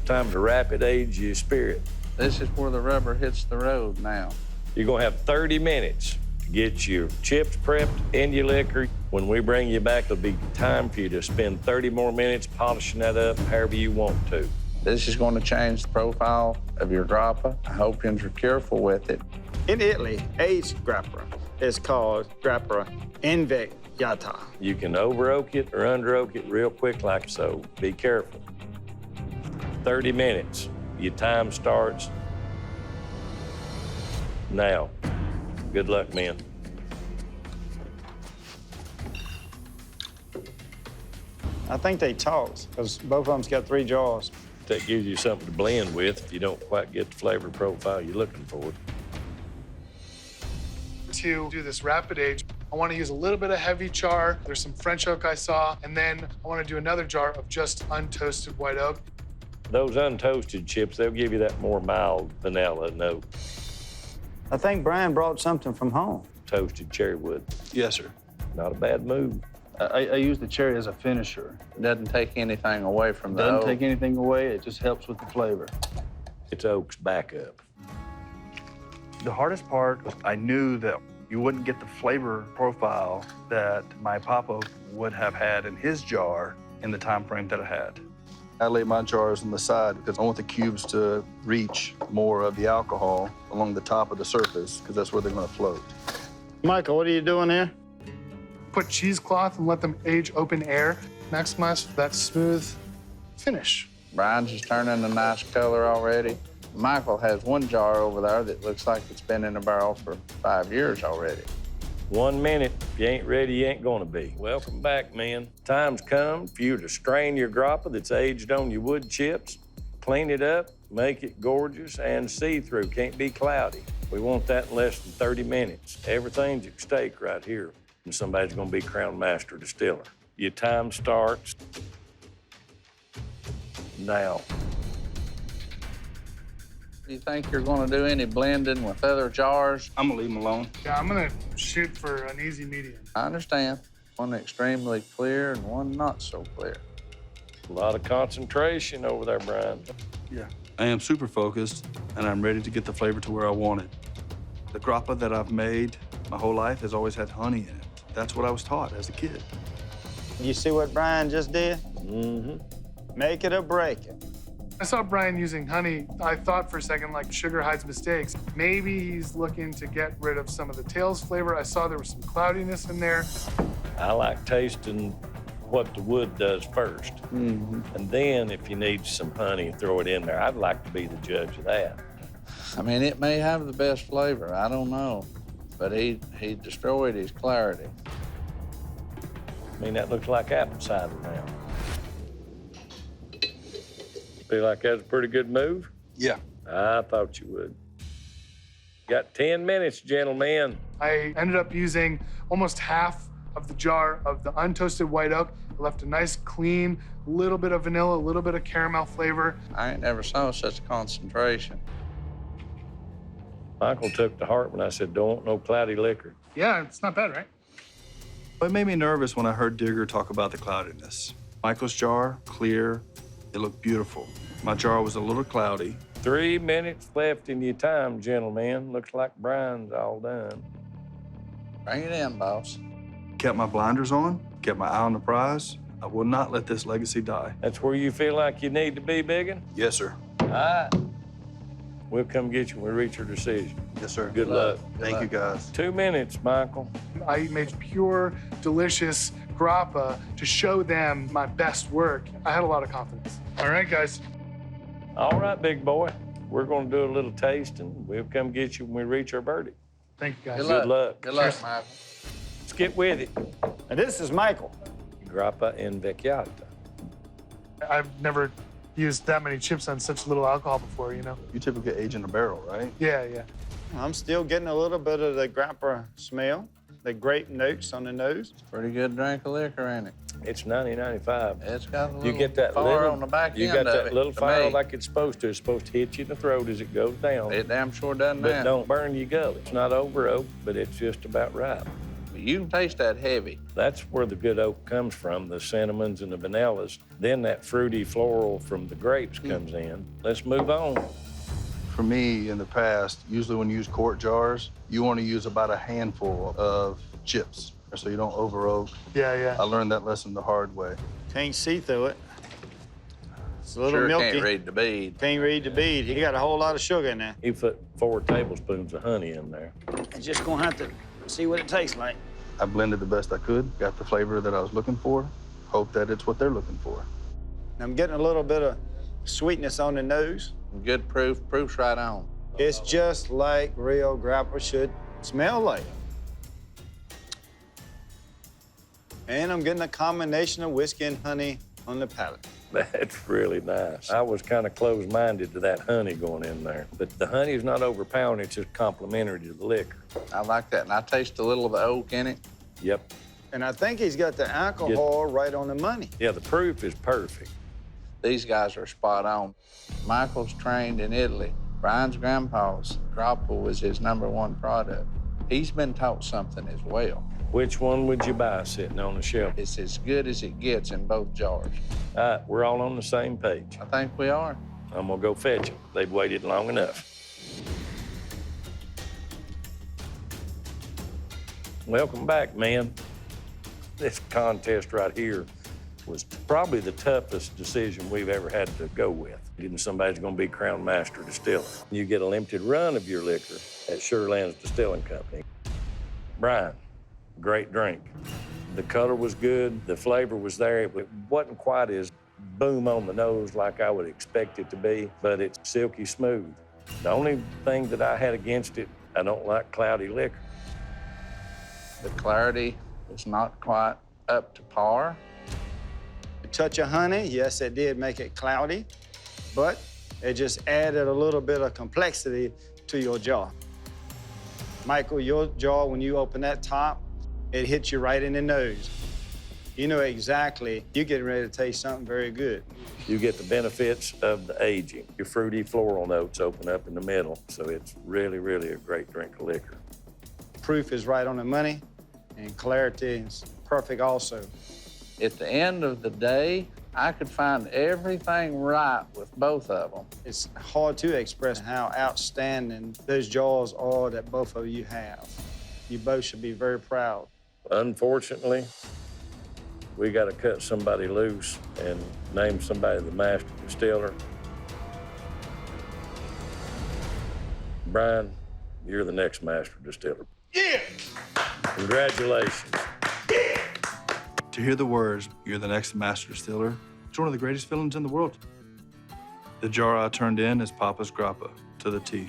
Time to rapid age your spirit. This is where the rubber hits the road now. You're gonna have 30 minutes to get your chips prepped and your liquor. When we bring you back, it'll be time for you to spend 30 more minutes polishing that up however you want to. This is going to change the profile of your grappa. I hope you're careful with it. In Italy, aged grappa is called grappa invecchiata. You can over oak it or under oak it real quick like so. Be careful. 30 minutes. Your time starts now. Good luck, men. I think they talked, because both of them's got 3 jars. That gives you something to blend with if you don't quite get the flavor profile you're looking for. To do this rapid age, I want to use a little bit of heavy char. There's some French oak I saw, and then I want to do another jar of just untoasted white oak. Those untoasted chips, they'll give you that more mild vanilla note. I think Brian brought something from home. Toasted cherry wood. Yes, sir. Not a bad move. I use the cherry as a finisher. It doesn't take anything away from the Doesn't oak. take anything away, it just helps with the flavor. It's oak's backup. The hardest part was I knew that you wouldn't get the flavor profile that my papa would have had in his jar in the time frame that I had. I lay my jars on the side because I want the cubes to reach more of the alcohol along the top of the surface because that's where they're going to float. Michael, what are you doing here? Put cheesecloth and let them age open air. Maximize that smooth finish. Brian's just turning a nice color already. Michael has one jar over there that looks like it's been in a barrel for 5 years already. 1 minute. If you ain't ready, you ain't gonna be. Welcome back, men. Time's come for you to strain your grappa that's aged on your wood chips, clean it up, make it gorgeous and see-through. Can't be cloudy. We want that in less than 30 minutes. Everything's at stake right here, and somebody's gonna be crown master distiller. Your time starts now. Do you think you're going to do any blending with other jars? I'm going to leave them alone. Yeah, I'm going to shoot for an easy medium. I understand. One extremely clear and one not so clear. A lot of concentration over there, Brian. Yeah. I am super focused, and I'm ready to get the flavor to where I want it. The grappa that I've made my whole life has always had honey in it. That's what I was taught as a kid. You see what Brian just did? Mm-hmm. Make it or break it. I saw Brian using honey. I thought for a second, like, sugar hides mistakes. Maybe he's looking to get rid of some of the tails flavor. I saw there was some cloudiness in there. I like tasting what the wood does first. Mm-hmm. And then if you need some honey, throw it in there. I'd like to be the judge of that. I mean, it may have the best flavor. I don't know. But he destroyed his clarity. I mean, that looks like apple cider now. Feel like that's a pretty good move? Yeah. I thought you would. Got 10 minutes, gentlemen. I ended up using almost half of the jar of the untoasted white oak. I left a nice, clean, little bit of vanilla, a little bit of caramel flavor. I ain't never saw such a concentration. Michael took to heart when I said, don't want no cloudy liquor. Yeah, it's not bad, right? It made me nervous when I heard Digger talk about the cloudiness. Michael's jar, clear, it looked beautiful. My jar was a little cloudy. 3 minutes left in your time, gentlemen. Looks like Brian's all done. Bring it in, boss. Kept my blinders on, kept my eye on the prize. I will not let this legacy die. That's where you feel like you need to be, biggin'? Yes, sir. All right. We'll come get you when we reach our decision. Yes, sir. Good luck. Thank you, guys. 2 minutes, Michael. I made pure, delicious grappa to show them my best work. I had a lot of confidence. All right, guys. All right, big boy. We're gonna do a little tasting. We'll come get you when we reach our verdict. Thank you, guys. Good luck. Good luck, Cheers. Michael. Let's get with it. And this is Michael. Grappa invecchiata. I've never used that many chips on such little alcohol before, you know? You typically age in a barrel, right? Yeah. I'm still getting a little bit of the grappa smell, the grape notes on the nose. Pretty good drink of liquor, ain't it? It's 90.95. It's got a little You get that fire little, on the back you end got of that it, little to fire me. like it's supposed to. It's supposed to hit you in the throat as it goes down. It damn sure doesn't But now. don't burn your gullet. It's not over oak, but it's just about right. You You can taste that heavy. That's where the good oak comes from, the cinnamons and the vanillas. Then that fruity floral from the grapes comes in. Let's move on. For me, in the past, usually when you use quart jars, you want to use about a handful of chips so you don't over oak. Yeah. I learned that lesson the hard way. Can't see through it. It's a little Sure milky. can't read the bead. Can't read the bead. He got a whole lot of sugar in there. He put 4 tablespoons of honey in there. It's just gonna have to see what it tastes like. I blended the best I could, got the flavor that I was looking for, hope that it's what they're looking for. I'm getting a little bit of sweetness on the nose. Good proof. Proof's right on. It's just like real grappa should smell like. And I'm getting a combination of whiskey and honey on the palate. That's really nice. I was kind of closed-minded to that honey going in there. But the honey is not overpowering, it's just complimentary to the liquor. I like that. And I taste a little of the oak in it. Yep. And I think he's got the alcohol right on the money. Yeah, the proof is perfect. These guys are spot on. Michael's trained in Italy. Brian's grandpa's grappa was his #1 product. He's been taught something as well. Which one would you buy sitting on the shelf? It's as good as it gets in both jars. All right, we're all on the same page. I think we are. I'm gonna go fetch them. They've waited long enough. Welcome back, man. This contest right here was probably the toughest decision we've ever had to go with. Getting somebody's gonna be Crown Master Distiller. You get a limited run of your liquor at Surelands Distilling Company. Brian, great drink. The color was good, the flavor was there. It wasn't quite as boom on the nose like I would expect it to be, but it's silky smooth. The only thing that I had against it, I don't like cloudy liquor. The clarity is not quite up to par. A touch of honey, yes, it did make it cloudy, but it just added a little bit of complexity to your jaw. Michael, your jaw, when you open that top, it hits you right in the nose. You know exactly you're getting ready to taste something very good. You get the benefits of the aging. Your fruity floral notes open up in the middle, so it's really, really a great drink of liquor. Proof is right on the money, and clarity is perfect also. At the end of the day, I could find everything right with both of them. It's hard to express how outstanding those jaws are that both of you have. You both should be very proud. Unfortunately, we got to cut somebody loose and name somebody the master distiller. Brian, you're the next master distiller. Yeah! Congratulations. To hear the words, "You're the next master distiller," it's one of the greatest feelings in the world. The jar I turned in is Papa's Grappa to the T.